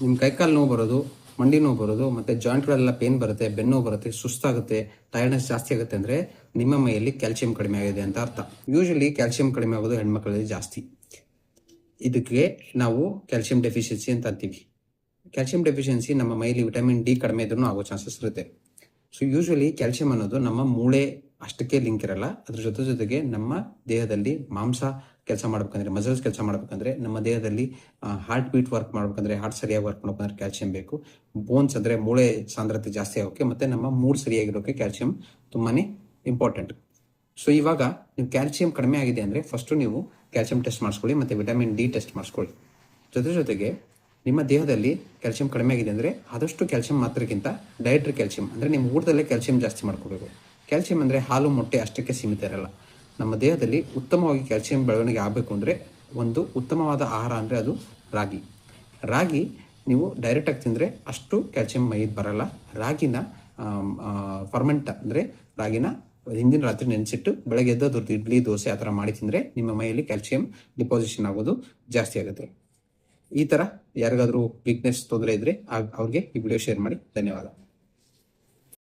ನಿಮ್ಮ ಕೈಕಾಲು ನೋವು ಬರೋದು, ಮಂಡಿ ನೋವು ಬರೋದು, ಮತ್ತು ಜಾಯಿಂಟ್ಗಳೆಲ್ಲ ಪೇನ್ ಬರುತ್ತೆ, ಬೆನ್ನು ನೋವು ಬರುತ್ತೆ, ಸುಸ್ತಾಗುತ್ತೆ, ಟೈರ್ಡ್ನೆಸ್ ಜಾಸ್ತಿ ಆಗುತ್ತೆ ಅಂದರೆ ನಿಮ್ಮ ಮೈಯಲ್ಲಿ ಕ್ಯಾಲ್ಸಿಯಂ ಕಡಿಮೆ ಆಗಿದೆ ಅಂತ ಅರ್ಥ. ಯೂಶಲಿ ಕ್ಯಾಲ್ಸಿಯಂ ಕಡಿಮೆ ಆಗೋದು ಹೆಣ್ಮಕ್ಳಲ್ಲಿ ಜಾಸ್ತಿ. ಇದಕ್ಕೆ ನಾವು ಕ್ಯಾಲ್ಸಿಯಂ ಡೆಫಿಷಿಯನ್ಸಿ ಅಂತ ಅಂತೀವಿ. ಕ್ಯಾಲ್ಸಿಯಂ ಡೆಫಿಷಿಯನ್ಸಿ ನಮ್ಮ ಮೈಯಲ್ಲಿ ವಿಟಮಿನ್ ಡಿ ಕಡಿಮೆ ಇದ್ರೂ ಆಗೋ ಚಾನ್ಸಸ್ ಇರುತ್ತೆ. ಸೊ ಯೂಶಲಿ ಕ್ಯಾಲ್ಸಿಯಂ ಅನ್ನೋದು ನಮ್ಮ ಮೂಳೆ ಅಷ್ಟಕ್ಕೆ ಲಿಂಕ್ ಇರಲ್ಲ. ಅದ್ರ ಜೊತೆಗೆ ನಮ್ಮ ದೇಹದಲ್ಲಿ ಮಾಂಸ ಕೆಲಸ ಮಾಡ್ಬೇಕಂದ್ರೆ, ಮಸಲ್ಸ್ ಕೆಲಸ ಮಾಡ್ಬೇಕಂದ್ರೆ, ನಮ್ಮ ದೇಹದಲ್ಲಿ ಹಾರ್ಟ್ ಬೀಟ್ ವರ್ಕ್ ಮಾಡ್ಬೇಕಂದ್ರೆ, ಹಾರ್ಟ್ ಸರಿಯಾಗಿ ವರ್ಕ್ ಮಾಡ್ಬೇಕಂದ್ರೆ ಕ್ಯಾಲ್ಸಿಯಂ ಬೇಕು. ಬೋನ್ಸ್ ಅಂದರೆ ಮೂಳೆ ಸಾಂದ್ರತೆ ಜಾಸ್ತಿ ಆಗೋಕ್ಕೆ ಮತ್ತು ನಮ್ಮ ಮೂಡ್ ಸರಿಯಾಗಿರೋಕ್ಕೆ ಕ್ಯಾಲ್ಸಿಯಂ ತುಂಬಾ ಇಂಪಾರ್ಟೆಂಟ್. ಸೊ ಇವಾಗ ನೀವು ಕ್ಯಾಲ್ಸಿಯಂ ಕಡಿಮೆ ಆಗಿದೆ ಅಂದರೆ ಫಸ್ಟು ನೀವು ಕ್ಯಾಲ್ಸಿಯಂ ಟೆಸ್ಟ್ ಮಾಡಿಸ್ಕೊಳ್ಳಿ ಮತ್ತು ವಿಟಮಿನ್ ಡಿ ಟೆಸ್ಟ್ ಮಾಡಿಸ್ಕೊಳ್ಳಿ. ಜೊತೆಗೆ ನಿಮ್ಮ ದೇಹದಲ್ಲಿ ಕ್ಯಾಲ್ಸಿಯಂ ಕಡಿಮೆ ಆಗಿದೆ ಅಂದರೆ ಆದಷ್ಟು ಕ್ಯಾಲ್ಸಿಯಂ ಮಾತ್ರಕ್ಕಿಂತ ಡಯಟ್ರಿ ಕ್ಯಾಲ್ಸಿಯಂ ಅಂದರೆ ನಿಮ್ಮ ಊಟದಲ್ಲೇ ಕ್ಯಾಲ್ಸಿಯಂ ಜಾಸ್ತಿ ಮಾಡ್ಕೋಬೇಕು. ಕ್ಯಾಲ್ಸಿಯಂ ಅಂದರೆ ಹಾಲು ಮೊಟ್ಟೆ ಅಷ್ಟಕ್ಕೆ ಸೀಮಿತ ಇರಲ್ಲ. ನಮ್ಮ ದೇಹದಲ್ಲಿ ಉತ್ತಮವಾಗಿ ಕ್ಯಾಲ್ಸಿಯಂ ಬೆಳವಣಿಗೆ ಆಗಬೇಕು ಅಂದರೆ ಒಂದು ಉತ್ತಮವಾದ ಆಹಾರ ಅಂದರೆ ಅದು ರಾಗಿ ನೀವು ಡೈರೆಕ್ಟಾಗಿ ತಿಂದರೆ ಅಷ್ಟು ಕ್ಯಾಲ್ಸಿಯಂ ಮೈಗೆ ಬರಲ್ಲ. ರಾಗಿನ ಫರ್ಮೆಂಟ್ ಅಂದರೆ ರಾಗಿನ ಹಿಂದಿನ ರಾತ್ರಿ ನೆನೆಸಿಟ್ಟು ಬೆಳಗ್ಗೆ ಎದ್ದು ಇಡ್ಲಿ ದೋಸೆ ಆ ಥರ ಮಾಡಿ ತಿಂದರೆ ನಿಮ್ಮ ಮೈಯಲ್ಲಿ ಕ್ಯಾಲ್ಸಿಯಂ ಡಿಪಾಸಿಷನ್ ಆಗೋದು ಜಾಸ್ತಿ ಆಗುತ್ತೆ. ಈ ಥರ ಯಾರಿಗಾದರೂ ವೀಕ್ನೆಸ್ ತೊಂದರೆ ಇದ್ದರೆ ಅವ್ರಿಗೆ ಈ ವಿಡಿಯೋ ಶೇರ್ ಮಾಡಿ. ಧನ್ಯವಾದ.